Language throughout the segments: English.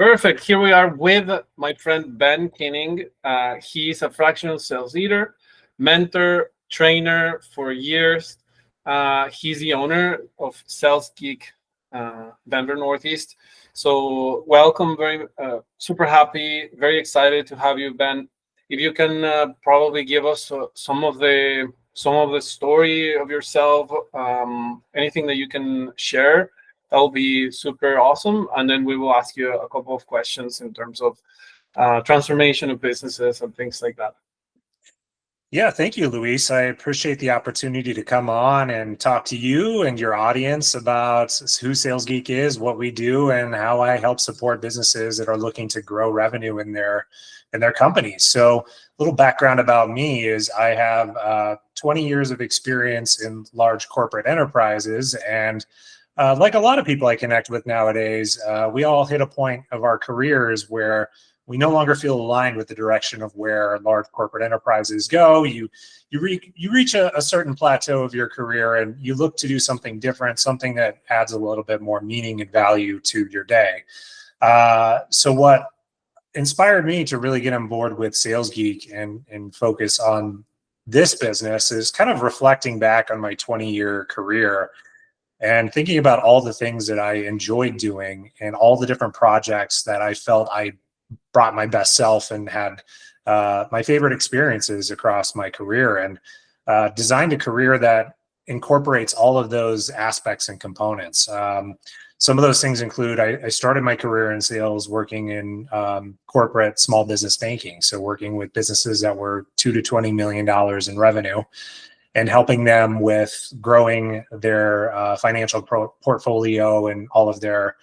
Perfect. Here we are with my friend Ben Kinning. He's a fractional sales leader, mentor, trainer for years. He's the owner of SalesGeek Denver Northeast. So welcome, very super happy, very excited to have you, Ben. If you can probably give us some of the story of yourself, anything that you can share, that'll be super awesome. And then we will ask you a couple of questions in terms of transformation of businesses and things like that. Yeah, thank you, Luis. I appreciate the opportunity to come on and talk to you and your audience about who SalesGeek is, what we do, and how I help support businesses that are looking to grow revenue in their companies. So, a little background about me is I have 20 years of experience in large corporate enterprises, and like a lot of people I connect with nowadays, we all hit a point of our careers where we no longer feel aligned with the direction of where large corporate enterprises go. You reach a certain plateau of your career and you look to do something different, something that adds a little bit more meaning and value to your day. So what inspired me to really get on board with SalesGeek and focus on this business is kind of reflecting back on my 20-year career and thinking about all the things that I enjoyed doing and all the different projects that I felt I brought my best self and had my favorite experiences across my career, and designed a career that incorporates all of those aspects and components. Some of those things include I started my career in sales working in corporate small business banking. So working with businesses that were $2 to $20 million in revenue and helping them with growing their financial portfolio and all of their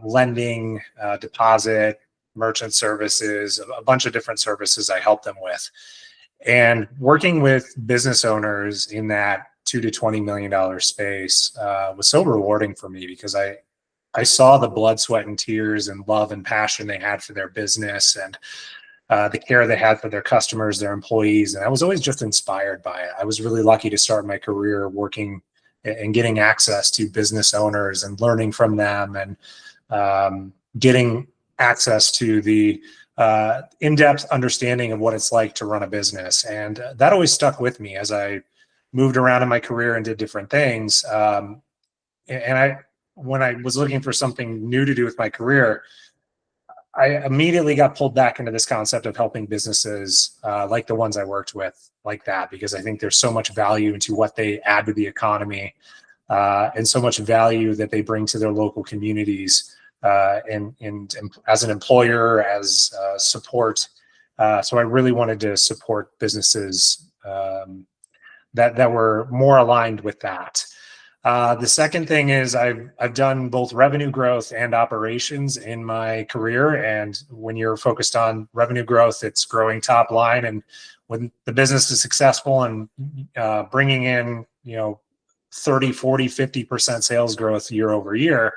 lending, deposit, merchant services, a bunch of different services I help them with. And working with business owners in that $2 to $20 million space was so rewarding for me because I saw the blood, sweat, and tears and love and passion they had for their business and the care they had for their customers, their employees. And I was always just inspired by it. I was really lucky to start my career working and getting access to business owners and learning from them and getting access to the in-depth understanding of what it's like to run a business. And that always stuck with me as I moved around in my career and did different things. When I was looking for something new to do with my career, I immediately got pulled back into this concept of helping businesses like the ones I worked with like that, because I think there's so much value into what they add to the economy and so much value that they bring to their local communities. And as an employer, as support. So I really wanted to support businesses that were more aligned with that. The second thing is I've done both revenue growth and operations in my career. And when you're focused on revenue growth, it's growing top line. And when the business is successful and bringing in, 30, 40, 50% sales growth year over year,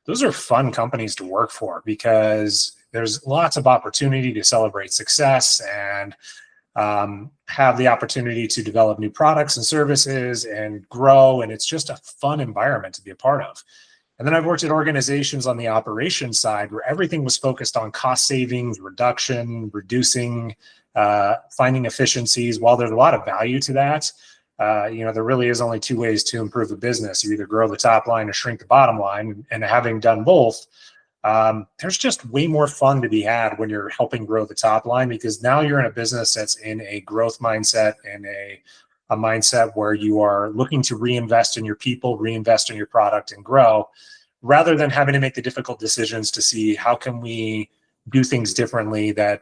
those are fun companies to work for because there's lots of opportunity to celebrate success and have the opportunity to develop new products and services and grow. And it's just a fun environment to be a part of. And then I've worked at organizations on the operations side where everything was focused on cost savings, reduction, reducing, finding efficiencies. While there's a lot of value to that, there really is only two ways to improve a business. You either grow the top line or shrink the bottom line. And having done both, there's just way more fun to be had when you're helping grow the top line, because now you're in a business that's in a growth mindset and a mindset where you are looking to reinvest in your people, reinvest in your product, and grow, rather than having to make the difficult decisions to see how can we do things differently that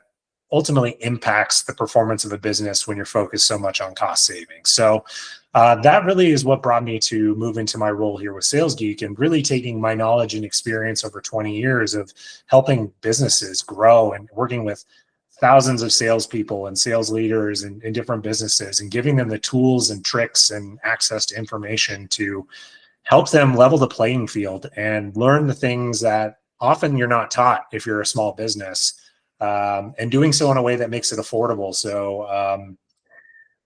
ultimately impacts the performance of a business when you're focused so much on cost savings. So that really is what brought me to move into my role here with SalesGeek and really taking my knowledge and experience over 20 years of helping businesses grow and working with thousands of salespeople and sales leaders in different businesses and giving them the tools and tricks and access to information to help them level the playing field and learn the things that often you're not taught if you're a small business. And doing so in a way that makes it affordable. So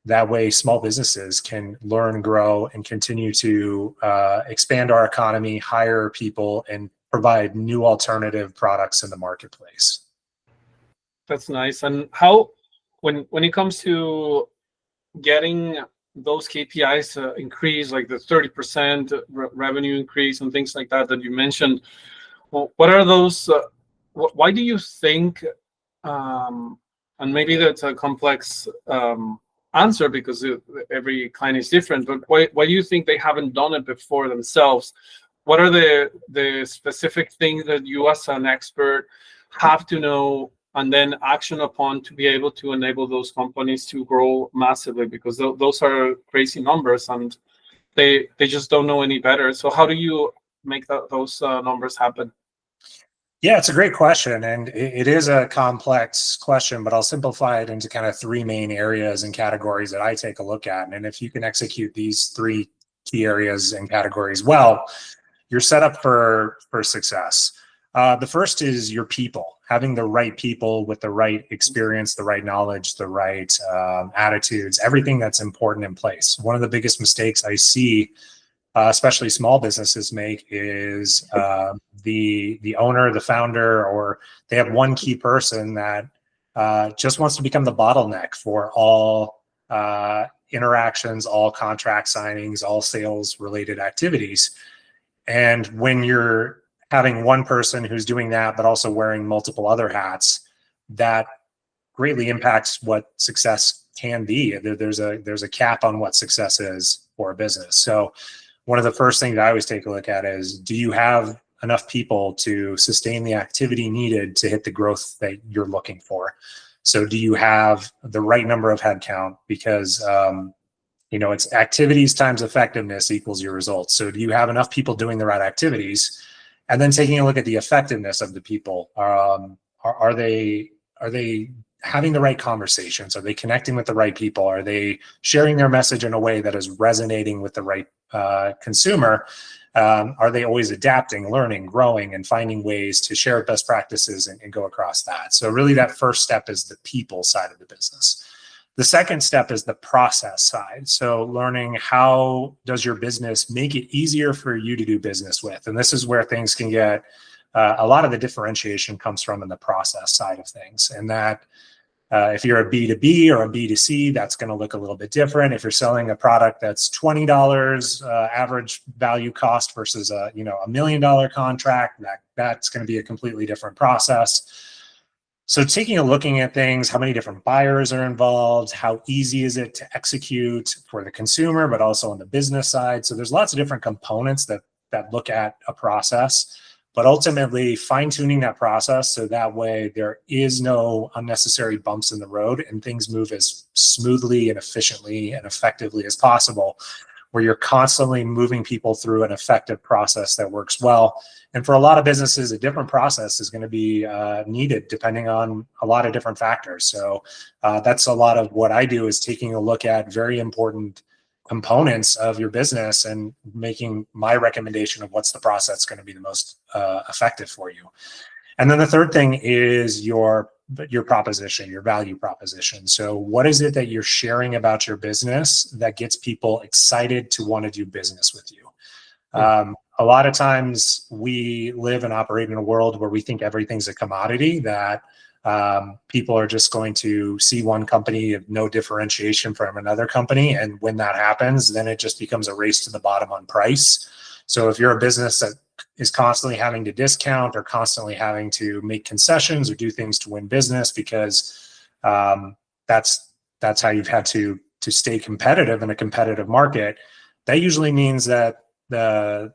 that way small businesses can learn, grow, and continue to expand our economy, hire people, and provide new alternative products in the marketplace. That's nice. And how, when it comes to getting those KPIs increase, like the 30% revenue increase and things like that you mentioned, well, what are those? Why do you think? And maybe that's a complex answer because every client is different. But why do you think they haven't done it before themselves? What are the specific things that you, as an expert, have to know and then action upon to be able to enable those companies to grow massively? Because those are crazy numbers, and they just don't know any better. So how do you make those numbers happen? Yeah, it's a great question, and it is a complex question, but I'll simplify it into kind of three main areas and categories that I take a look at. And if you can execute these three key areas and categories well, you're set up for success. The first is your people, having the right people with the right experience, the right knowledge, the right attitudes, everything that's important in place. One of the biggest mistakes I see, especially small businesses, make is the owner, the founder, or they have one key person that just wants to become the bottleneck for all interactions, all contract signings, all sales related activities. And when you're having one person who's doing that, but also wearing multiple other hats, that greatly impacts what success can be. There's a cap on what success is for a business. So one of the first things I always take a look at is, do you have enough people to sustain the activity needed to hit the growth that you're looking for? So do you have the right number of headcount? Because it's activities times effectiveness equals your results. So do you have enough people doing the right activities? And then taking a look at the effectiveness of the people. Are they having the right conversations? Are they connecting with the right people? Are they sharing their message in a way that is resonating with the right consumer? Are they always adapting, learning, growing, and finding ways to share best practices and go across that? So really that first step is the people side of the business. The second step is the process side. So learning, how does your business make it easier for you to do business with? And this is where things can get, a lot of the differentiation comes from in the process side of things. And that if you're a B2B or a B2C, that's going to look a little bit different. If you're selling a product that's $20 average value cost versus a $1 million contract, that's going to be a completely different process. So looking at things, how many different buyers are involved, how easy is it to execute for the consumer, but also on the business side. So there's lots of different components that look at a process, but ultimately fine-tuning that process so that way there is no unnecessary bumps in the road and things move as smoothly and efficiently and effectively as possible, where you're constantly moving people through an effective process that works well. And for a lot of businesses, a different process is going to be needed depending on a lot of different factors. So that's a lot of what I do, is taking a look at very important components of your business and making my recommendation of what's the process going to be the most effective for you. And then the third thing is your proposition, your value proposition. So what is it that you're sharing about your business that gets people excited to want to do business with you? A lot of times we live and operate in a world where we think everything's a commodity, that people are just going to see one company of no differentiation from another company. And when that happens, then it just becomes a race to the bottom on price. So if you're a business that is constantly having to discount or constantly having to make concessions or do things to win business because that's how you've had to stay competitive in a competitive market, that usually means that the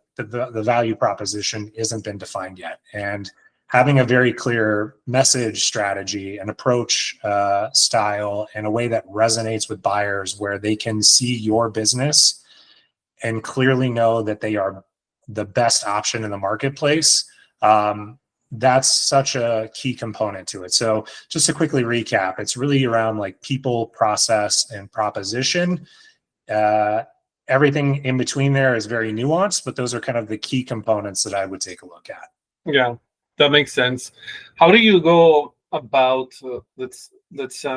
value proposition isn't been defined yet. And having a very clear message strategy and approach style in a way that resonates with buyers, where they can see your business and clearly know that they are the best option in the marketplace, that's such a key component to it. So just to quickly recap, it's really around like people, process, and proposition. Everything in between there is very nuanced, but those are kind of the key components that I would take a look at. Yeah, that makes sense. How do you go about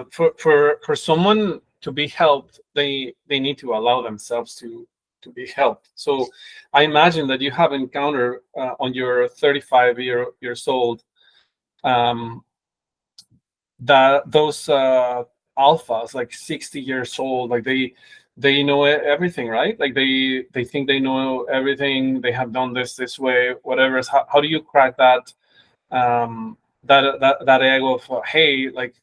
for someone to be helped, they need to allow themselves to be helped. So I imagine that you have encountered on your 35 years old, that those alphas, like 60 years old, like they know everything, right? Like they think they know everything. They have done this way, whatever. How do you crack that that egg of hey, like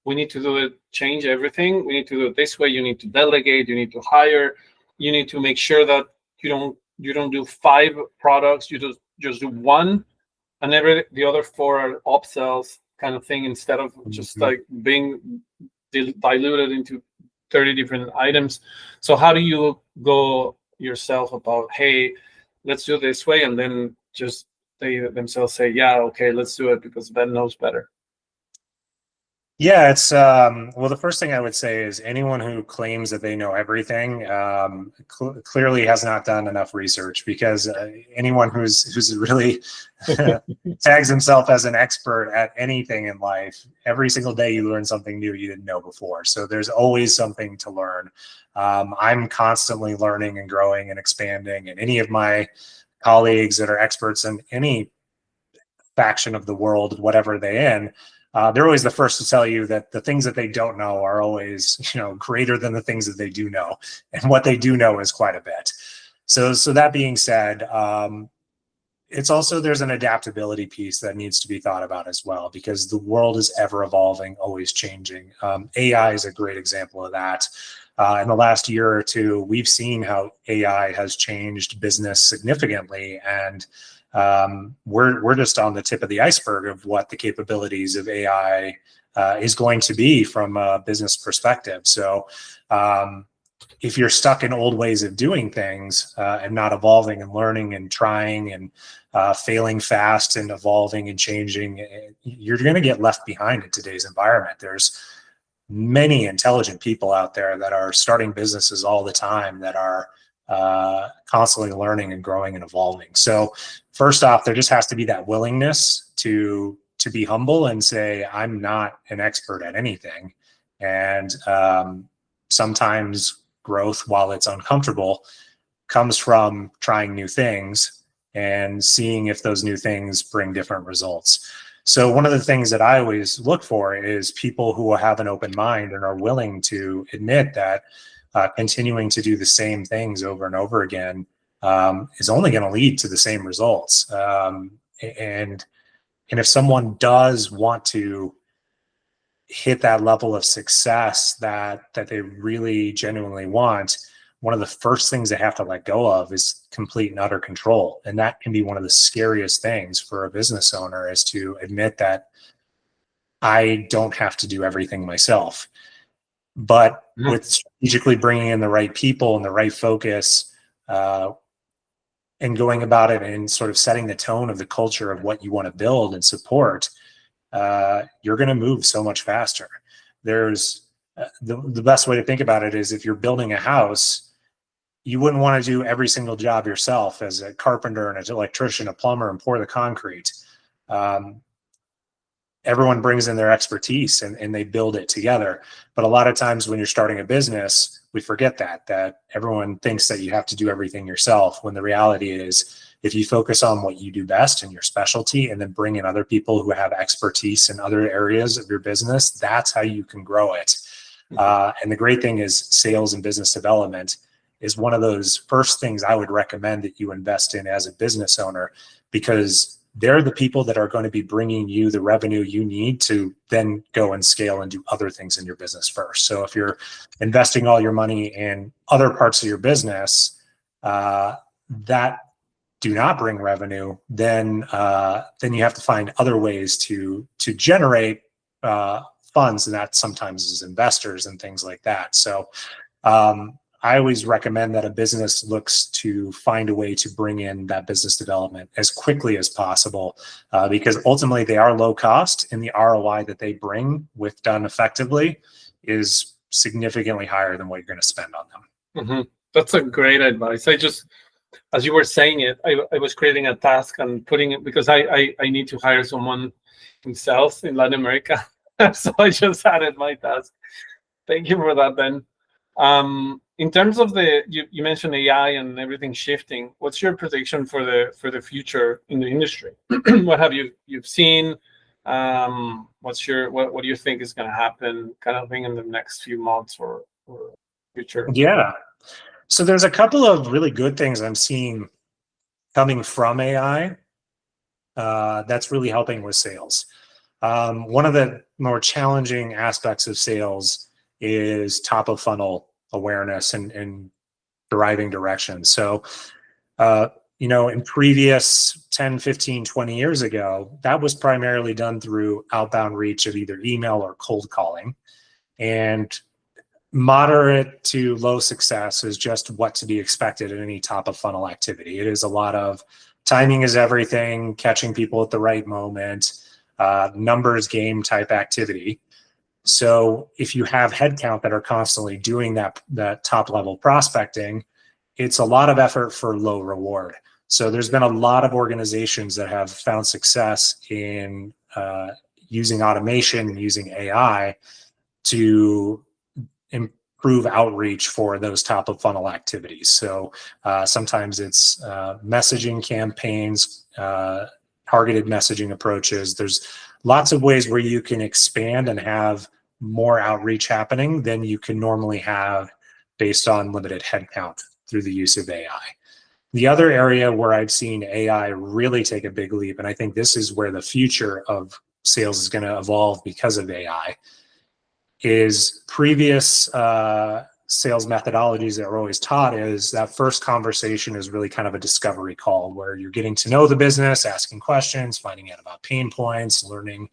we need to do it, change everything. We need to do it this way. You need to delegate. You need to hire. You need to make sure that you don't do 5 products. You just do one, and the other 4 are upsells kind of thing, instead of just like being diluted into 30 different items. So how do you go yourself about, hey, let's do it this way, and then just they themselves say, yeah, okay, let's do it because Ben knows better? Yeah, it's well, the first thing I would say is anyone who claims that they know everything clearly has not done enough research, because anyone who's really tags himself as an expert at anything in life, every single day you learn something new you didn't know before. So there's always something to learn. I'm constantly learning and growing and expanding, and any of my colleagues that are experts in any faction of the world, whatever they're in, they're always the first to tell you that the things that they don't know are always, greater than the things that they do know, and what they do know is quite a bit. So that being said, it's also, there's an adaptability piece that needs to be thought about as well, because the world is ever evolving, always changing. AI is a great example of that. In the last year or two, we've seen how AI has changed business significantly, and we're just on the tip of the iceberg of what the capabilities of AI is going to be from a business perspective. So if you're stuck in old ways of doing things and not evolving and learning and trying and failing fast and evolving and changing, you're going to get left behind in today's environment. There's many intelligent people out there that are starting businesses all the time, that are constantly learning and growing and evolving. So first off, there just has to be that willingness to be humble and say, I'm not an expert at anything. And sometimes growth, while it's uncomfortable, comes from trying new things and seeing if those new things bring different results. So one of the things that I always look for is people who have an open mind and are willing to admit that continuing to do the same things over and over again is only going to lead to the same results. And if someone does want to hit that level of success that they really genuinely want, one of the first things they have to let go of is complete and utter control. And that can be one of the scariest things for a business owner, is to admit that I don't have to do everything myself. But with strategically bringing in the right people and the right focus, and going about it and sort of setting the tone of the culture of what you want to build and support, you're going to move so much faster. There's the best way to think about it is, if you're building a house, you wouldn't want to do every single job yourself as a carpenter and an electrician, a plumber, and pour the concrete. Everyone brings in their expertise and they build it together. But a lot of times when you're starting a business, we forget that everyone thinks that you have to do everything yourself, when the reality is, if you focus on what you do best and your specialty, and then bring in other people who have expertise in other areas of your business, that's how you can grow it. And the great thing is, sales and business development is one of those first things I would recommend that you invest in as a business owner, because they're the people that are going to be bringing you the revenue you need to then go and scale and do other things in your business first. So if you're investing all your money in other parts of your business that do not bring revenue, then you have to find other ways to generate funds, and that sometimes is investors and things like that. So I always recommend that a business looks to find a way to bring in that business development as quickly as possible, because ultimately they are low cost, and the ROI that they bring, with done effectively, is significantly higher than what you're going to spend on them. That's a great advice. I just, as you were saying it, I was creating a task and putting it, because I need to hire someone in sales in Latin America. So I just added my task. Thank you for that, Ben. In terms of you mentioned AI and everything shifting. What's your prediction for the future in the industry? What have you've seen? What do you think is going to happen, kind of thing, in the next few months or future? Yeah. So there's a couple of really good things I'm seeing coming from AI that's really helping with sales. One of the more challenging aspects of sales is top of funnel awareness and deriving direction. So, in previous 10, 15, 20 years ago, that was primarily done through outbound reach of either email or cold calling. And moderate to low success is just what to be expected in any top of funnel activity. It is a lot of timing is everything, catching people at the right moment, numbers game type activity. So if you have headcount that are constantly doing that top level prospecting, it's a lot of effort for low reward. So there's been a lot of organizations that have found success in using automation and using AI to improve outreach for those top of funnel activities. So sometimes it's messaging campaigns, targeted messaging approaches. There's lots of ways where you can expand and have more outreach happening than you can normally have based on limited headcount through the use of AI. The other area where I've seen AI really take a big leap, and I think this is where the future of sales is going to evolve because of AI, is previous sales methodologies that were always taught is that first conversation is really kind of a discovery call where you're getting to know the business, asking questions, finding out about pain points, learning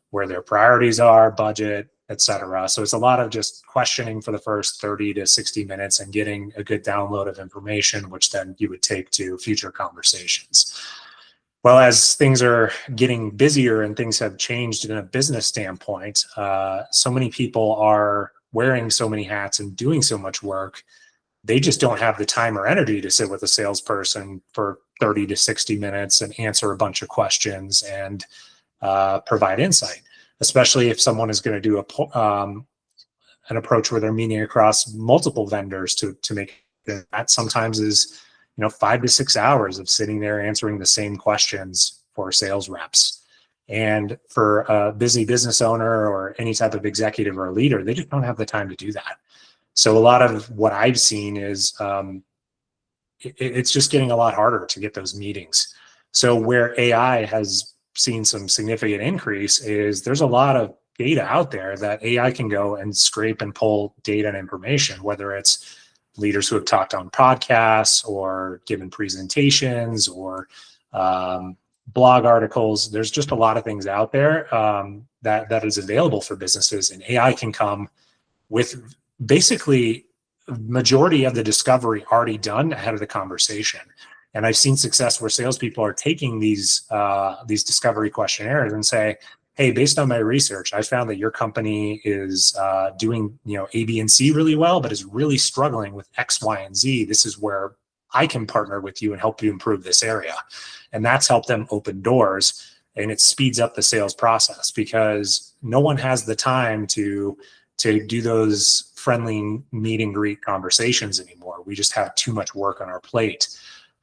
where their priorities are, budget, etc. So it's a lot of just questioning for the first 30 to 60 minutes and getting a good download of information, which then you would take to future conversations. Well, as things are getting busier and things have changed in a business standpoint, so many people are wearing so many hats and doing so much work, they just don't have the time or energy to sit with a salesperson for 30 to 60 minutes and answer a bunch of questions and provide insight, especially if someone is going to do an approach where they're meeting across multiple vendors to make that. Sometimes is 5 to 6 hours of sitting there answering the same questions for sales reps. And for a busy business owner or any type of executive or a leader, they just don't have the time to do that. So a lot of what I've seen is it's just getting a lot harder to get those meetings. So where AI has seen some significant increase is there's a lot of data out there that AI can go and scrape and pull data and information, whether it's leaders who have talked on podcasts or given presentations or blog articles. There's just a lot of things out there that is available for businesses, and AI can come with basically majority of the discovery already done ahead of the conversation. And I've seen success where salespeople are taking these discovery questionnaires and say, hey, based on my research, I found that your company is doing A, B, and C really well, but is really struggling with X, Y, and Z. This is where I can partner with you and help you improve this area. And that's helped them open doors, and it speeds up the sales process because no one has the time to do those friendly meet and greet conversations anymore. We just have too much work on our plate.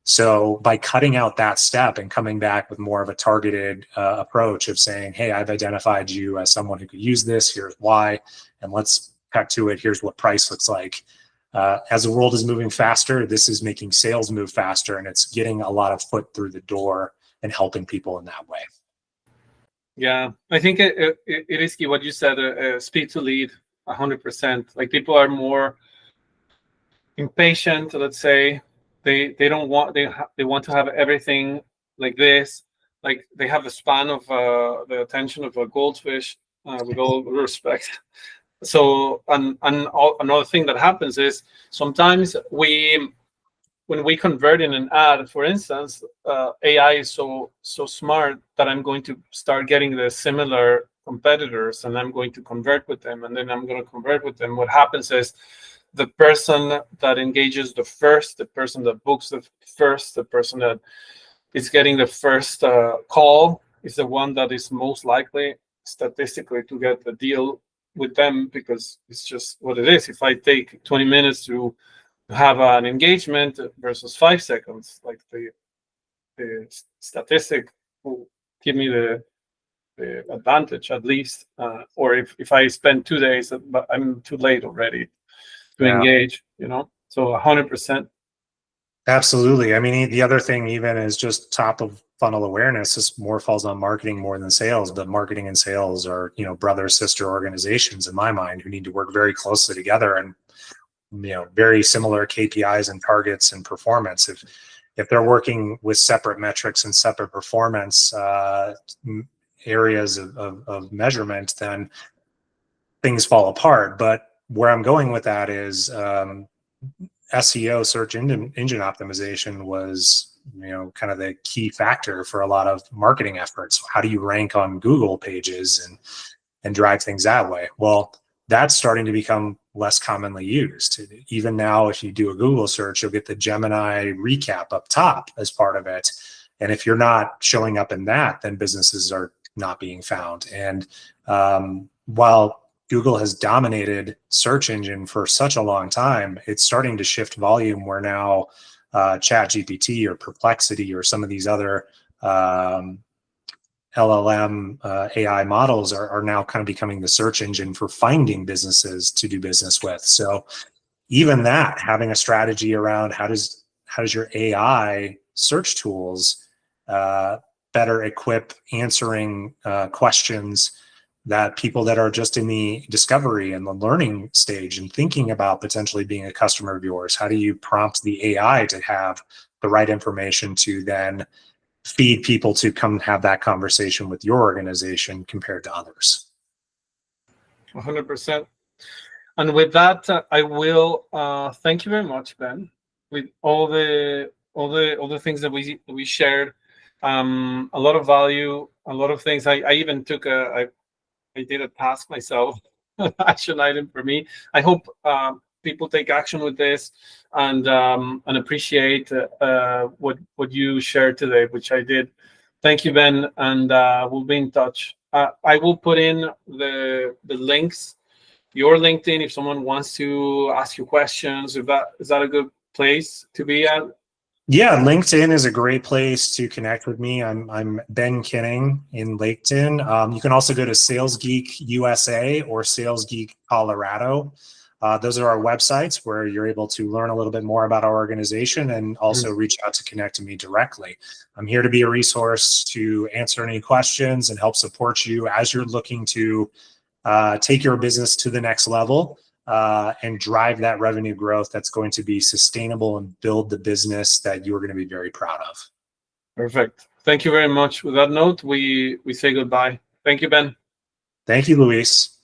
So by cutting out that step and coming back with more of a targeted approach of saying, hey, I've identified you as someone who could use this, here's why, and let's cut to it, here's what price looks like. As the world is moving faster, this is making sales move faster, and it's getting a lot of foot through the door and helping people in that way. Yeah, I think it is key what you said, speed to lead, 100%. Like, people are more impatient, let's say. They don't want, they want to have everything like this. Like, they have the span of the attention of a goldfish, with all respect. So, another thing that happens is sometimes when we convert in an ad, for instance, AI is so smart that I'm going to start getting the similar competitors, and I'm going to convert with them, and then I'm going to convert with them. What happens is the person that engages the first, the person that books the first, the person that is getting the first call is the one that is most likely statistically to get the deal with them because it's just what it is. If I take 20 minutes to have an engagement versus 5 seconds, like the statistic will give me the advantage at least. Or if I spend 2 days, but I'm too late already to engage, so 100%. Absolutely. I mean, the other thing even is just top of funnel awareness. This more falls on marketing more than sales, but marketing and sales are, brother, sister organizations in my mind who need to work very closely together and, very similar KPIs and targets and performance. If they're working with separate metrics and separate performance areas of measurement, then things fall apart. But where I'm going with that is SEO, search engine optimization, was kind of the key factor for a lot of marketing efforts. How do you rank on Google pages and drive things that way? Well, that's starting to become less commonly used. Even now, if you do a Google search, you'll get the Gemini recap up top as part of it. And if you're not showing up in that, then businesses are not being found. And while Google has dominated search engine for such a long time, it's starting to shift volume where now ChatGPT or Perplexity or some of these other LLM AI models are now kind of becoming the search engine for finding businesses to do business with. So even that, having a strategy around how does your AI search tools better equip answering questions that people that are just in the discovery and the learning stage and thinking about potentially being a customer of yours, how do you prompt the AI to have the right information to then feed people to come have that conversation with your organization compared to others? 100%. And with that, I will thank you very much, Ben, with all the things that we shared. A lot of value, a lot of things. I even took I did a task myself, action item for me. I hope people take action with this and appreciate what you shared today, which I did. Thank you, Ben, and we'll be in touch. I will put in the links, your LinkedIn, if someone wants to ask you questions. Is that a good place to be at? Yeah, LinkedIn is a great place to connect with me. I'm Ben Kinning in LinkedIn. You can also go to SalesGeek USA or SalesGeek Colorado. Those are our websites where you're able to learn a little bit more about our organization and also reach out to connect to me directly. I'm here to be a resource to answer any questions and help support you as you're looking to take your business to the next level. And drive that revenue growth that's going to be sustainable and build the business that you're going to be very proud of. Perfect. Thank you very much. With that note, we say goodbye. Thank you, Ben. Thank you, Luis.